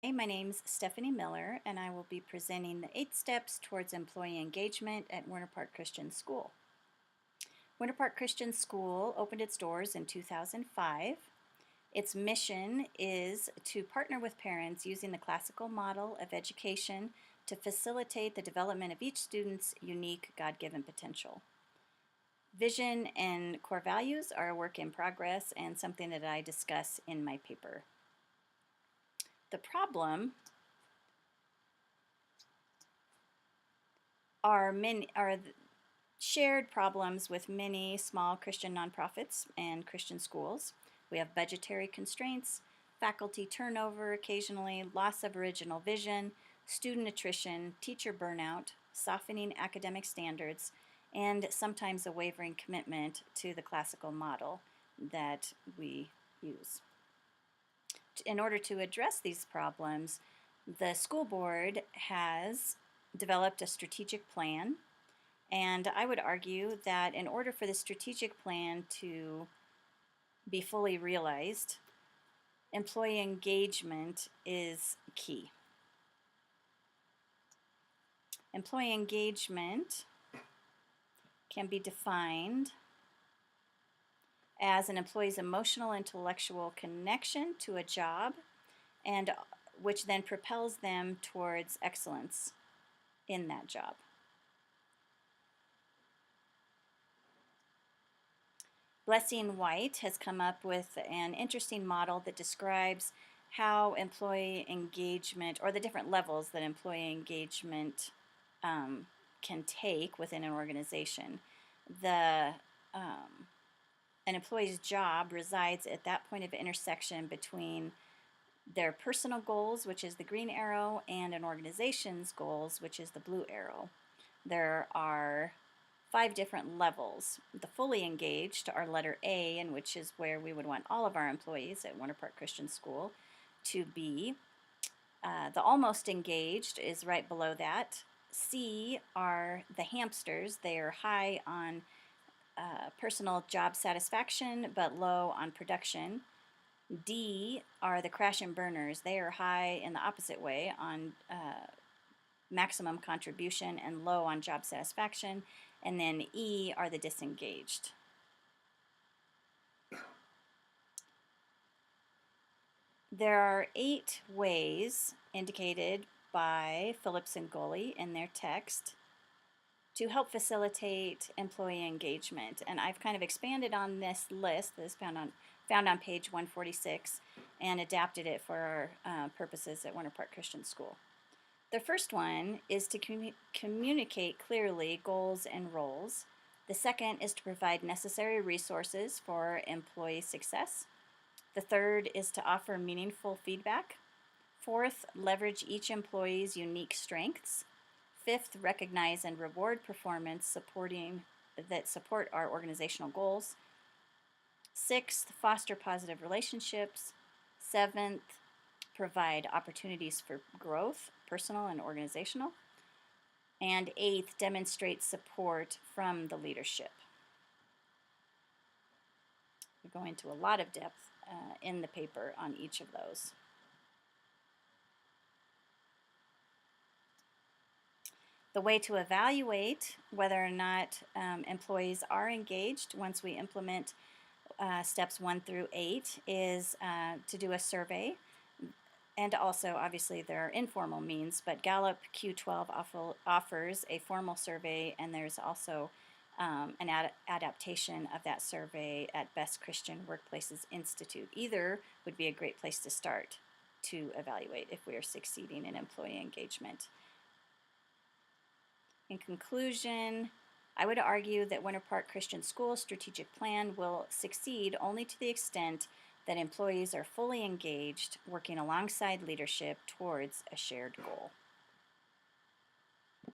Hey, my name's Stephanie Miller, and I will be presenting the 8 steps towards employee engagement at Winter Park Christian School. Winter Park Christian School opened its doors in 2005. Its mission is to partner with parents using the classical model of education to facilitate the development of each student's unique God-given potential. Vision and core values are a work in progress and something that I discuss in my paper. The problem are shared problems with many small Christian nonprofits and Christian schools. We have budgetary constraints, faculty turnover occasionally, loss of original vision, student attrition, teacher burnout, softening academic standards, and sometimes a wavering commitment to the classical model that we use. In order to address these problems, the school board has developed a strategic plan, and I would argue that in order for the strategic plan to be fully realized, employee engagement is key. Employee engagement can be defined as an employee's emotional intellectual connection to a job, and which then propels them towards excellence in that job. Blessing White has come up with an interesting model that describes how employee engagement, or the different levels that employee engagement can take within an organization. An employee's job resides at that point of intersection between their personal goals, which is the green arrow, and an organization's goals, which is the blue arrow. There are 5 different levels. The fully engaged are letter A, and which is where we would want all of our employees at Winter Park Christian School to be. The almost engaged is right below that. C are the hamsters. They are high on personal job satisfaction but low on production. D are the crash and burners. They are high in the opposite way on maximum contribution and low on job satisfaction. And then E are the disengaged. There are 8 ways indicated by Phillips and Goley in their text to help facilitate employee engagement. And I've kind of expanded on this list that is found on page 146 and adapted it for our purposes at Winter Park Christian School. The first one is to communicate clearly goals and roles. The second is to provide necessary resources for employee success. The third is to offer meaningful feedback. Fourth, leverage each employee's unique strengths. Fifth, recognize and reward performance that support our organizational goals. Sixth, foster positive relationships. Seventh, provide opportunities for growth, personal and organizational. And eighth, demonstrate support from the leadership. We go into a lot of depth in the paper on each of those. The way to evaluate whether or not employees are engaged once we implement steps 1 through 8 is to do a survey. And also, obviously, there are informal means, but Gallup Q12 offers a formal survey, and there's also an adaptation of that survey at Best Christian Workplaces Institute. Either would be a great place to start to evaluate if we are succeeding in employee engagement. In conclusion, I would argue that Winter Park Christian School's strategic plan will succeed only to the extent that employees are fully engaged, working alongside leadership towards a shared goal.